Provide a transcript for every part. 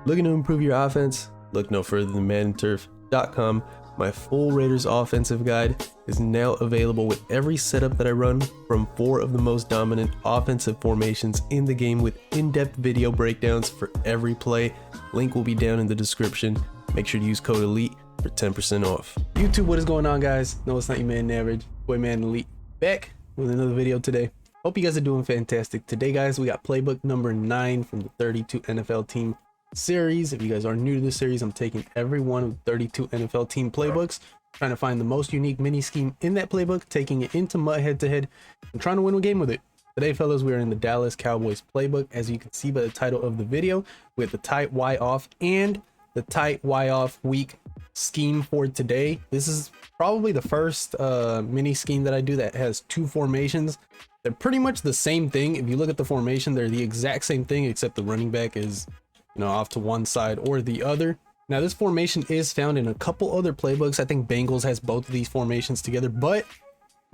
Looking to improve your offense? Look no further than MaddenTurf.com. My full Raiders offensive guide is now available with every setup that I run, from 4 of the most dominant offensive formations in the game with in-depth video breakdowns for every play. Link will be down in the description. Make sure to use code ELITE for 10% off. YouTube, what is going on, guys? No, it's not your man Average, boy man Elite, back with another video today. Hope you guys are doing fantastic. Today, guys, we got playbook number 9 from the 32 NFL team series. If you guys are new to this series, I'm taking every one of the 32 NFL team playbooks, trying to find the most unique mini scheme in that playbook, taking it into mud head to head, and trying to win a game with it. Today, fellas, we are in the Dallas Cowboys playbook. As you can see by the title of the video, we have the tight Y off and the tight Y off week scheme for today. This is probably the first mini scheme that I do that has 2 formations. They're pretty much the same thing. If you look at the formation, they're the exact same thing, except the running back is, off to one side or the other. Now, this formation is found in a couple other playbooks. I think Bengals has both of these formations together, but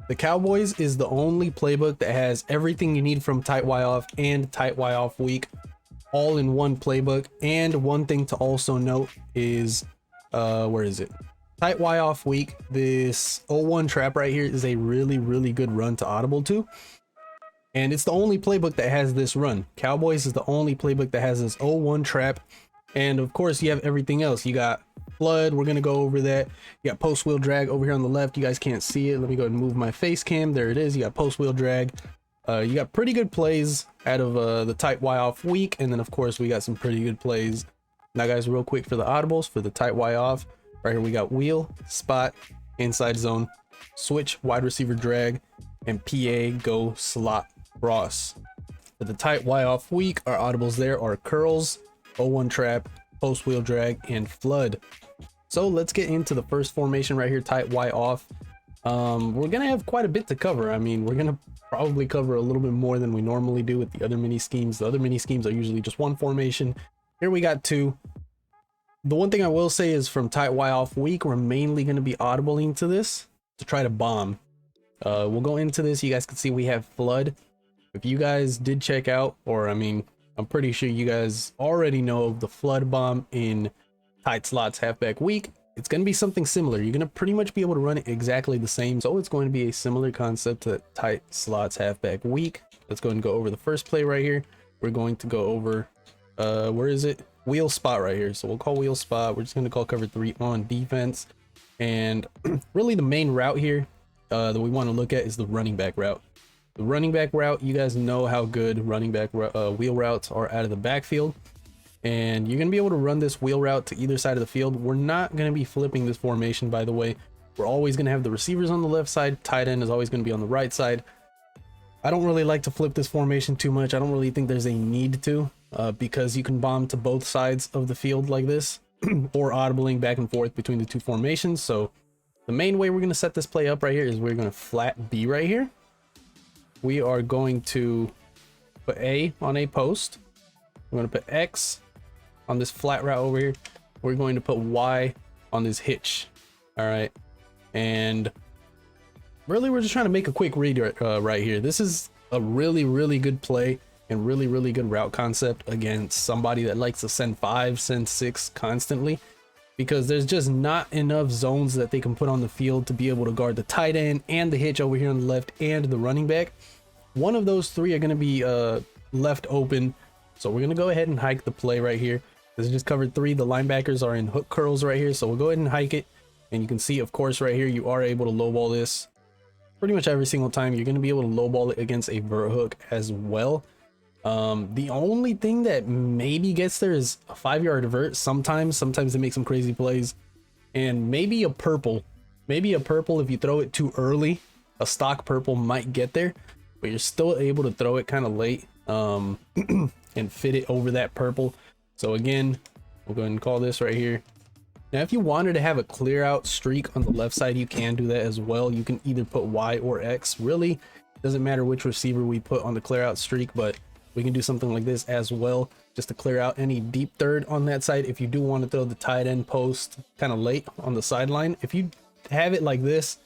the Cowboys is the only playbook that has everything you need from tight Y off and tight Y off week all in one playbook. And one thing to also note is, where is it? Tight Y off week. This 0-1 trap right here is a really good run to audible to. And it's the only playbook that has this run. Cowboys is the only playbook that has this 0-1 trap. And of course, you have everything else. You got flood. We're going to go over that. You got post wheel drag over here on the left. You guys can't see it. Let me go ahead and move my face cam. There it is. You got post wheel drag. You got pretty good plays out of the tight Y off week. And then, of course, we got some pretty good plays. Now, guys, real quick for the audibles for the tight Y off. Right here, we got wheel, spot, inside zone, switch, wide receiver drag, and PA go slot cross. For the tight Y off week, our audibles there are curls, 0-1 trap, post wheel drag, and flood. So let's get into the first formation right here, tight Y off. We're gonna have quite a bit to cover. I mean, we're gonna probably cover a little bit more than we normally do with the other mini schemes. The other mini schemes are usually just 1 formation. Here we got 2. The one thing I will say is from tight Y off week, we're mainly going to be audibling to this to try to bomb. We'll go into this. You guys can see we have flood. If you guys did check out, or I mean, I'm pretty sure you guys already know of the flood bomb in tight slots halfback week. It's going to be something similar. You're going to pretty much be able to run it exactly the same. So it's going to be a similar concept to tight slots halfback week. Let's go ahead and go over the first play right here. We're going to go over, where is it? Wheel spot right here. So we'll call wheel spot. We're just going to call cover 3 on defense. And really the main route here that we want to look at is the running back route. The running back route, you guys know how good running back wheel routes are out of the backfield. And you're going to be able to run this wheel route to either side of the field. We're not going to be flipping this formation, by the way. We're always going to have the receivers on the left side. Tight end is always going to be on the right side. I don't really like to flip this formation too much. I don't really think there's a need to. Because you can bomb to both sides of the field like this, or audibling back and forth between the 2 formations. So the main way we're going to set this play up right here is we're going to flat B right here. We are going to put A on a post. We're going to put X on this flat route over here. We're going to put Y on this hitch. All right. And really, we're just trying to make a quick read right here. This is a really good play and really good route concept against somebody that likes to send 5, send 6 constantly, because there's just not enough zones that they can put on the field to be able to guard the tight end and the hitch over here on the left and the running back. One of those 3 are going to be left open. So we're going to go ahead and hike the play right here. This is just covered 3. The linebackers are in hook curls right here. So we'll go ahead and hike it. And you can see, of course, right here, you are able to lowball this pretty much every single time. You're going to be able to lowball it against a vert hook as well. The only thing that maybe gets there is a 5-yard vert. Sometimes they make some crazy plays, and maybe a purple if you throw it too early. A stock purple might get there, but you're still able to throw it kind of late and fit it over that purple. So again, we'll go ahead and call this right here. Now, if you wanted to have a clear out streak on the left side, you can do that as well. You can either put Y or X. Really doesn't matter which receiver we put on the clear out streak, but we can do something like this as well, just to clear out any deep third on that side. If you do want to throw the tight end post kind of late on the sideline, if you have it like this,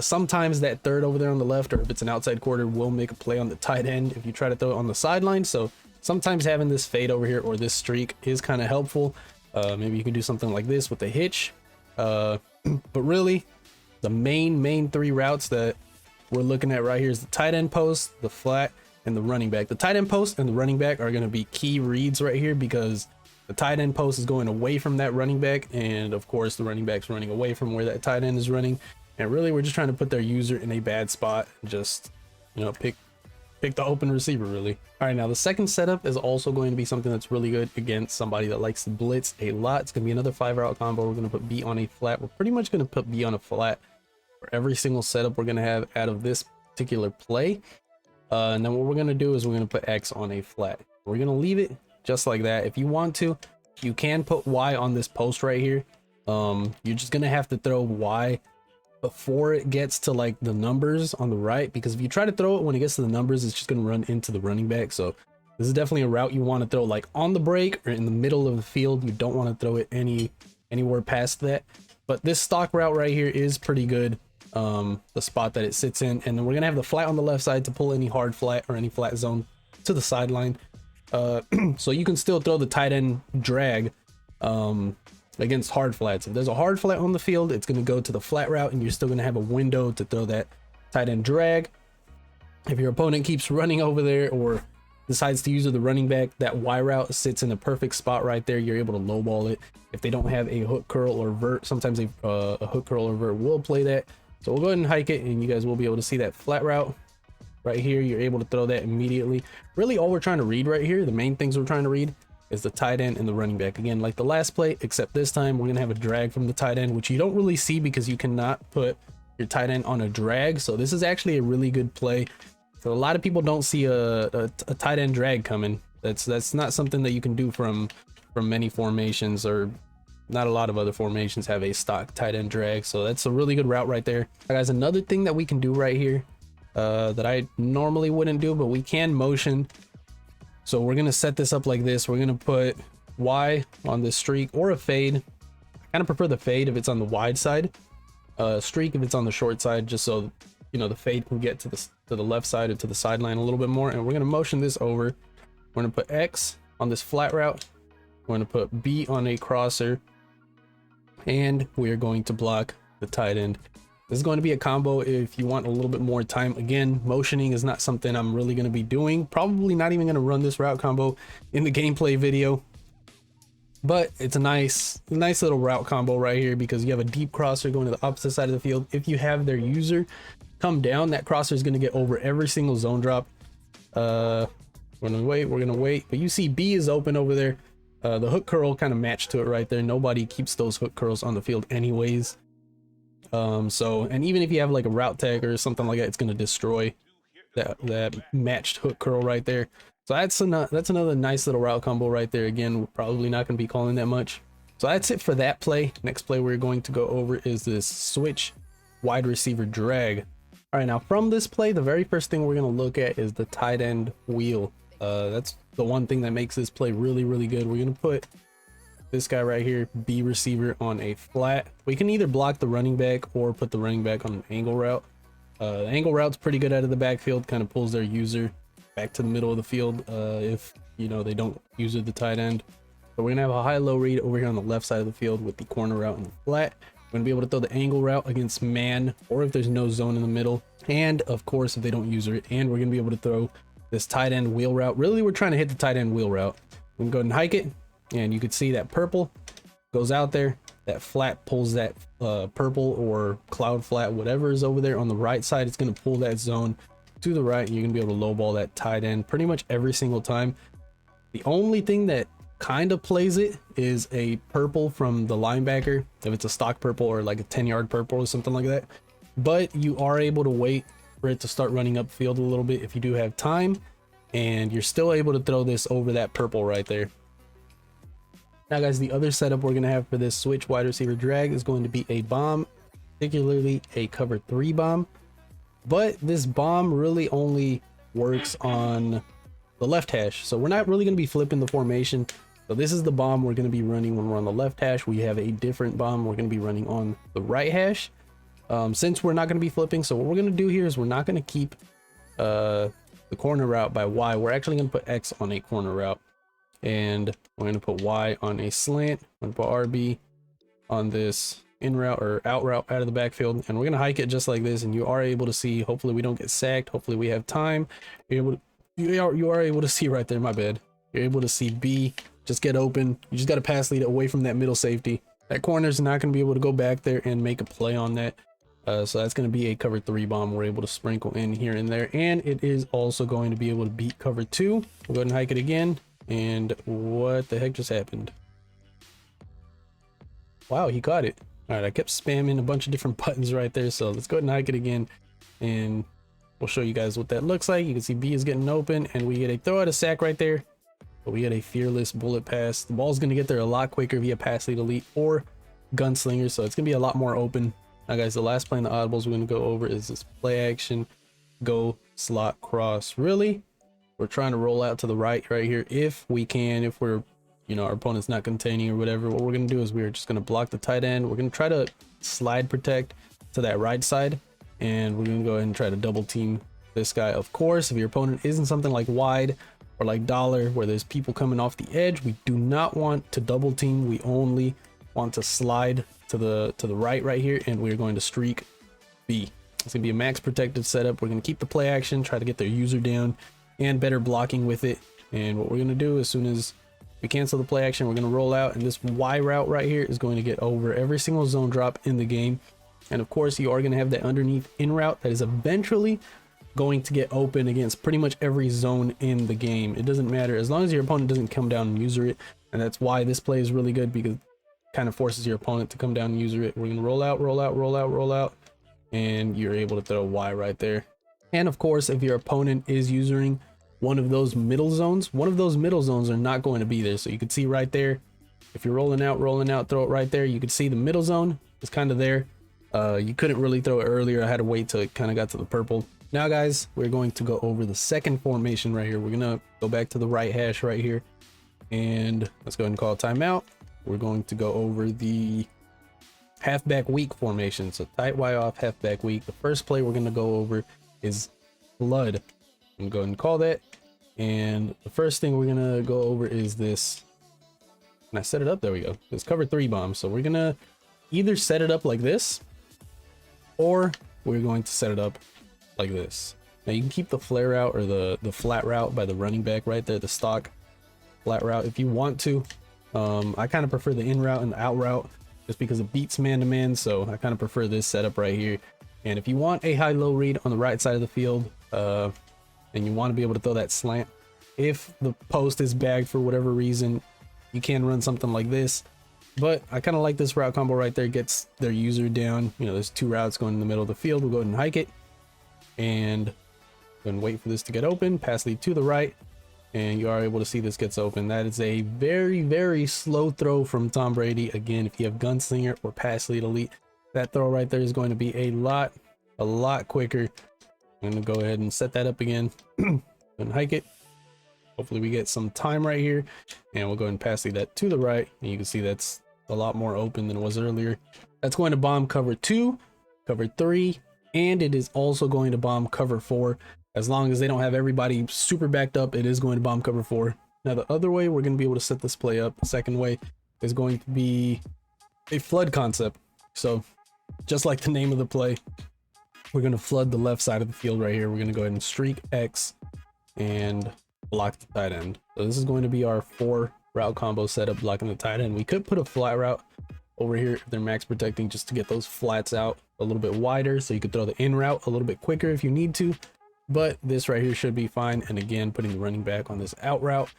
sometimes that third over there on the left, or if it's an outside quarter, will make a play on the tight end if you try to throw it on the sideline. So sometimes having this fade over here or this streak is kind of helpful. Maybe you can do something like this with the hitch. But really, the main three routes that we're looking at right here is the tight end post, the flat, and the running back. The tight end post and the running back are going to be key reads right here, because the tight end post is going away from that running back, and of course the running back's running away from where that tight end is running. And really, we're just trying to put their user in a bad spot and just, you know, pick the open receiver, really. All right, now the second setup is also going to be something that's really good against somebody that likes to blitz a lot. It's going to be another 5-route combo. We're going to put B on a flat. We're pretty much going to put B on a flat for every single setup we're going to have out of this particular play. And then what we're going to do is we're going to put X on a flat. We're going to leave it just like that. If you want to, you can put Y on this post right here. You're just going to have to throw Y before it gets to like the numbers on the right, because if you try to throw it when it gets to the numbers, it's just going to run into the running back. So this is definitely a route you want to throw like on the break or in the middle of the field. You don't want to throw it anywhere past that. But this stock route right here is pretty good, the spot that it sits in. And then we're gonna have the flat on the left side to pull any hard flat or any flat zone to the sideline. So you can still throw the tight end drag against hard flats. If there's a hard flat on the field, it's going to go to the flat route, and you're still going to have a window to throw that tight end drag. If your opponent keeps running over there or decides to use the running back, that Y route sits in a perfect spot right there. You're able to lowball it. If they don't have a hook curl or vert, sometimes a hook curl or vert will play that. So we'll go ahead and hike it, and you guys will be able to see that flat route right here. You're able to throw that immediately. Really, all we're trying to read right here, the main things we're trying to read, is the tight end and the running back. Again, like the last play, except this time we're gonna have a drag from the tight end, which you don't really see because you cannot put your tight end on a drag. So this is actually a really good play. So a lot of people don't see a tight end drag coming. That's not something that you can do from many formations, or not a lot of other formations have a stock tight end drag. So that's a really good route right there. Guys, another thing that we can do right here that I normally wouldn't do, but we can motion. So we're gonna set this up like this. We're gonna put Y on this streak or a fade. I kind of prefer the fade if it's on the wide side, streak if it's on the short side, just so you know the fade can get to the left side or to the sideline a little bit more. And we're gonna motion this over. We're gonna put X on this flat route. We're gonna put B on a crosser, and we are going to block the tight end. This is going to be a combo if you want a little bit more time. Again, motioning is not something I'm really going to be doing. Probably not even going to run this route combo in the gameplay video. But it's a nice little route combo right here, because you have a deep crosser going to the opposite side of the field. If you have their user come down, that crosser is going to get over every single zone drop. We're going to wait. But you see B is open over there. The hook curl kind of matched to it right there. Nobody keeps those hook curls on the field anyways. And even if you have like a route tag or something like that, it's going to destroy that matched hook curl right there. So that's another nice little route combo right there. Again, we're probably not going to be calling that much. So that's it for that play. Next play we're going to go over is this switch wide receiver drag. All right, now from this play, the very first thing we're going to look at is the tight end wheel. That's the one thing that makes this play really, really good. We're going to put this guy right here, B receiver, on a flat. We can either block the running back or put the running back on an angle route. The angle route's pretty good out of the backfield, kind of pulls their user back to the middle of the field if you know they don't use the tight end. But we're gonna have a high-low read over here on the left side of the field with the corner route and the flat. We're gonna be able to throw the angle route against man, or if there's no zone in the middle, and of course if they don't use it. And we're gonna be able to throw this tight end wheel route. Really, we're trying to hit the tight end wheel route. We can go ahead and hike it. And you can see that purple goes out there, that flat pulls that purple or cloud flat, whatever is over there on the right side. It's going to pull that zone to the right, and you're going to be able to lowball that tight end pretty much every single time. The only thing that kind of plays it is a purple from the linebacker, if it's a stock purple or like a 10-yard purple or something like that. But you are able to wait for it to start running upfield a little bit if you do have time, and you're still able to throw this over that purple right there. Now guys, the other setup we're going to have for this switch wide receiver drag is going to be a bomb, particularly a cover 3 bomb. But this bomb really only works on the left hash, so we're not really going to be flipping the formation. So this is the bomb we're going to be running when we're on the left hash. We have a different bomb we're going to be running on the right hash, since we're not going to be flipping. So what we're going to do here is we're not going to keep the corner route by Y. We're actually going to put X on a corner route, and we're going to put Y on a slant. I'm going to put RB on this in route or out route out of the backfield, and we're going to hike it just like this. And you are able to see, hopefully we don't get sacked, hopefully we have time. You're able to, you are able to see right there, my bad, you're able to see B just get open. You just got to pass lead away from that middle safety. That corner's not going to be able to go back there and make a play on that. So that's going to be a cover 3 bomb we're able to sprinkle in here and there, and it is also going to be able to beat cover 2. We'll go ahead and hike it again. And what the heck just happened? Wow, he caught it. All right, I kept spamming a bunch of different buttons right there, so let's go ahead and hike it again, and we'll show you guys what that looks like. You can see B is getting open, and we get a throw out a sack right there, but we get a fearless bullet pass. The ball's going to get there a lot quicker via pass lead elite or gunslinger, so it's going to be a lot more open. Now guys, the last play in the audibles we're going to go over is this play action go slot cross. Really, we're trying to roll out to the right here if we can, if we're, you know, our opponent's not containing or whatever. What we're going to do is we're just going to block the tight end. We're going to try to slide protect to that right side, and we're going to go ahead and try to double team this guy. Of course, if your opponent isn't something like wide or like dollar where there's people coming off the edge, we do not want to double team. We only want to slide to the right here, and we're going to streak B. It's gonna be a max protected setup. We're gonna keep the play action, try to get their user down, and better blocking with it. And what we're gonna do, as soon as we cancel the play action, we're gonna roll out, and this Y route right here is going to get over every single zone drop in the game. And of course, you are gonna have that underneath in route that is eventually going to get open against pretty much every zone in the game. It doesn't matter as long as your opponent doesn't come down and user it. And that's why this play is really good, because kind of forces your opponent to come down and user it. We're gonna roll out, and you're able to throw Y right there. And of course, if your opponent is using one of those middle zones are not going to be there. So you can see right there, if you're rolling out, throw it right there. You can see the middle zone is kind of there. You couldn't really throw it earlier. I had to wait till it kind of got to the purple. Now guys, we're going to go over the second formation right here. We're gonna go back to the right hash right here, and let's go ahead and call a timeout. We're going to go over the halfback weak formation. So tight Y off, halfback weak. The first play we're going to go over is flood. I'm going to go ahead and call that. And the first thing we're going to go over is this. And I set it up. There we go. It's cover 3 bomb. So we're going to either set it up like this, or we're going to set it up like this. Now you can keep the flare out or the flat route by the running back right there, the stock flat route if you want to. I kind of prefer the in route and the out route just because it beats man-to-man, so I kind of prefer this setup right here. And if you want a high-low read on the right side of the field, and you want to be able to throw that slant, if the post is bagged for whatever reason, you can run something like this. But I kind of like this route combo right there. It gets their user down. You know, there's 2 routes going in the middle of the field. We'll go ahead and hike it, and go ahead and wait for this to get open. Pass lead to the right, and you are able to see this gets open. That is a very, very slow throw from Tom Brady. Again, if you have gunslinger or pass lead elite, that throw right there is going to be a lot quicker. I'm gonna go ahead and set that up again and hike it. Hopefully we get some time right here, and we'll go ahead and pass lead that to the right, and you can see that's a lot more open than it was earlier. That's going to bomb cover 2, cover 3, and it is also going to bomb cover 4. As long as they don't have everybody super backed up, it is going to bomb cover 4. Now the other way we're going to be able to set this play up, the second way, is going to be a flood concept. So just like the name of the play, we're going to flood the left side of the field right here. We're going to go ahead and streak X and block the tight end. So this is going to be our 4 route combo setup, blocking the tight end. We could put a flat route over here if they're max protecting, just to get those flats out a little bit wider, so you could throw the in route a little bit quicker if you need to. But this right here should be fine. And again, putting the running back on this out route,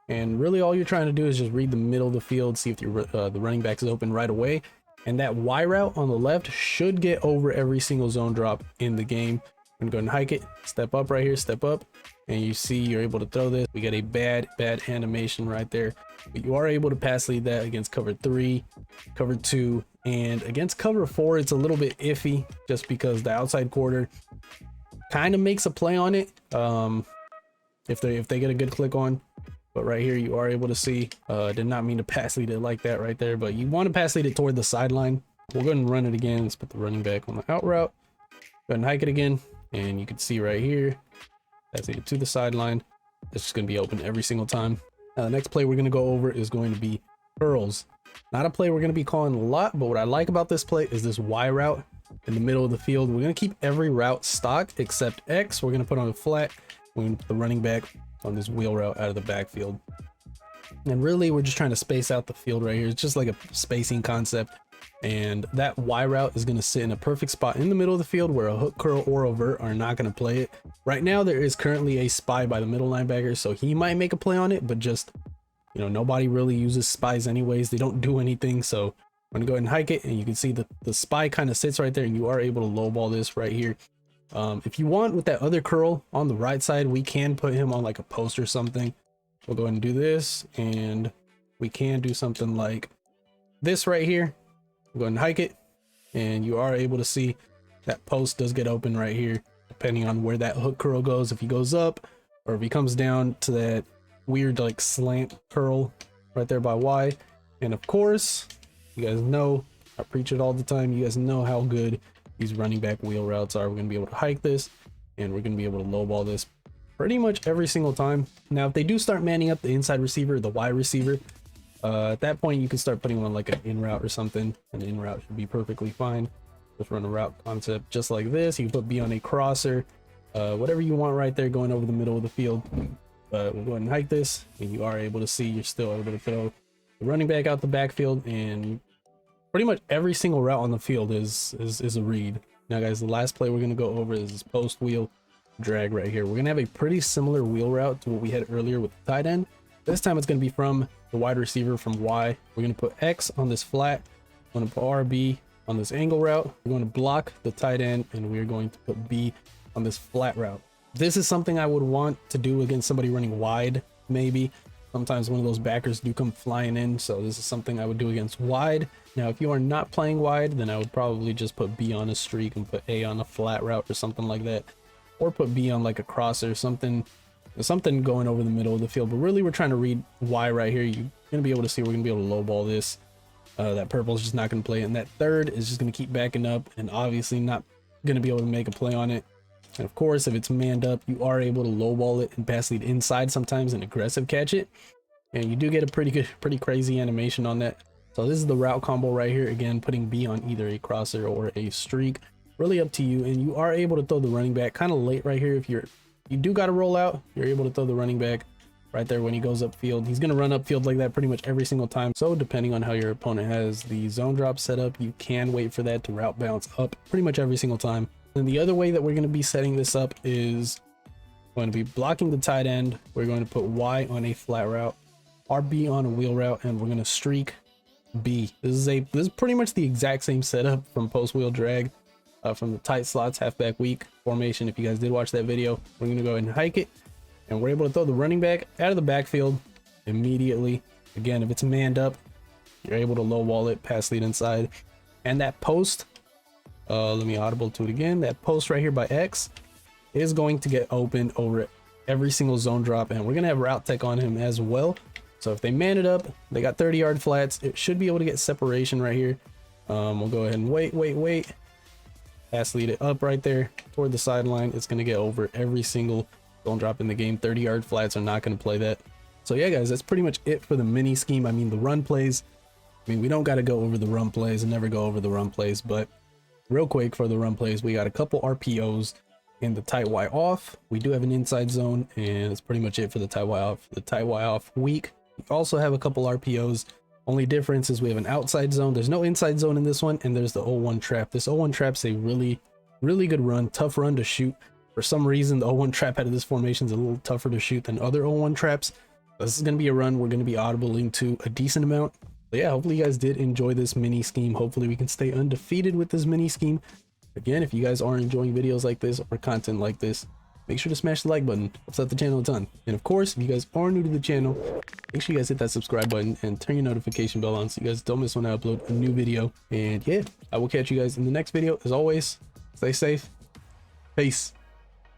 and really all you're trying to do is just read the middle of the field, see if your the running back is open right away. And that Y route on the left should get over every single zone drop in the game. I'm gonna go ahead and hike it, step up right here, step up, and you see you're able to throw this. We get a bad animation right there, but you are able to pass lead that against cover 3, cover 2, and against cover 4 it's a little bit iffy, just because the outside quarter kind of makes a play on it if they get a good click on. But right here you are able to see, did not mean to pass lead it like that right there, but you want to pass lead it toward the sideline. We'll go ahead and run it again. Let's put the running back on the out route, go ahead and hike it again, and you can see right here passing it to the sideline. It's just going to be open every single time. Now the next play we're going to go over is going to be curls. Not a play we're going to be calling a lot, but what I like about this play is this Y route in the middle of the field. We're going to keep every route stock except X. We're going to put on a flat. We're going to put the running back on this wheel route out of the backfield. And really, we're just trying to space out the field right here. It's just like a spacing concept. And that Y route is going to sit in a perfect spot in the middle of the field where a hook curl or a vert are not going to play it. Right now, there is currently a spy by the middle linebacker, so he might make a play on it, but just, you know, nobody really uses spies anyways. They don't do anything. So I'm going to go ahead and hike it, and you can see that the spy kind of sits right there, and you are able to lowball this right here. If you want, with that other curl on the right side, we can put him on like a post or something. We'll go ahead and do this, and we can do something like this right here. We'll go ahead and hike it, and you are able to see that post does get open right here, depending on where that hook curl goes. If he goes up, or if he comes down to that weird like slant curl right there by Y. And of course, you guys know, I preach it all the time, you guys know how good these running back wheel routes are. We're going to be able to hike this, and we're going to be able to lowball this pretty much every single time. Now, if they do start manning up the inside receiver, the Y receiver, at that point you can start putting on like an in route or something. An in route should be perfectly fine. Just run a route concept just like this. You can put B on a crosser, whatever you want right there going over the middle of the field. But we'll go ahead and hike this, and you are able to see you're still able to throw the running back out the backfield, and pretty much every single route on the field is a read. Now guys, the last play we're going to go over is this post wheel drag right here. We're going to have a pretty similar wheel route to what we had earlier with the tight end. This time it's going to be from the wide receiver from Y. We're going to put X on this flat. We're going to put RB on this angle route. We're going to block the tight end, and we're going to put B on this flat route. This is something I would want to do against somebody running wide, maybe. Sometimes one of those backers do come flying in, so this is something I would do against wide. Now, if you are not playing wide, then I would probably just put B on a streak and put A on a flat route or something like that. Or put B on like a crosser, something going over the middle of the field. But really, we're trying to read Y right here. You're going to be able to see we're going to be able to lowball this. That purple is just not going to play it. And that third is just going to keep backing up and obviously not going to be able to make a play on it. And of course, if it's manned up, you are able to lowball it and pass lead inside sometimes and aggressive catch it. And you do get a pretty crazy animation on that. So this is the route combo right here. Again, putting B on either a crosser or a streak. Really up to you. And you are able to throw the running back kind of late right here. If you do got to roll out, you're able to throw the running back right there when he goes upfield. He's going to run upfield like that pretty much every single time. So depending on how your opponent has the zone drop set up, you can wait for that to route bounce up pretty much every single time. And the other way that we're going to be setting this up is going to be blocking the tight end. We're going to put Y on a flat route, RB on a wheel route, and we're going to streak B. This is pretty much the exact same setup from post wheel drag, from the tight slots halfback weak formation. If you guys did watch that video, we're going to go ahead and hike it, and we're able to throw the running back out of the backfield immediately. Again, if it's manned up, you're able to low wall it, pass lead inside, and that post, let me audible to it again. That post right here by X is going to get open over every single zone drop, and we're going to have route tech on him as well. So if they man it up, they got 30-yard flats. It should be able to get separation right here. We'll go ahead and wait. Pass lead it up right there toward the sideline. It's going to get over every single zone drop in the game. 30-yard flats are not going to play that. So yeah, guys, that's pretty much it for the mini scheme. I mean, the run plays. I mean, we don't got to go over the run plays and never go over the run plays, but real quick for the run plays, we got a couple RPOs in the tight Y off. We do have an inside zone, and that's pretty much it for the tight Y off. The tight Y off weak. We also have a couple RPOs. Only difference is we have an outside zone. There's no inside zone in this one, and there's the 0-1 trap. This 0-1 trap's a really good run, tough run to shoot. For some reason, the 0-1 trap out of this formation is a little tougher to shoot than other 0-1 traps. This is going to be a run we're going to be audibling to a decent amount. But yeah, hopefully you guys did enjoy this mini scheme. Hopefully we can stay undefeated with this mini scheme. Again, if you guys are enjoying videos like this or content like this, make sure to smash the like button. Helps out the channel a ton. And of course, if you guys are new to the channel, make sure you guys hit that subscribe button and turn your notification bell on so you guys don't miss when I upload a new video. And yeah, I will catch you guys in the next video. As always, stay safe. Peace.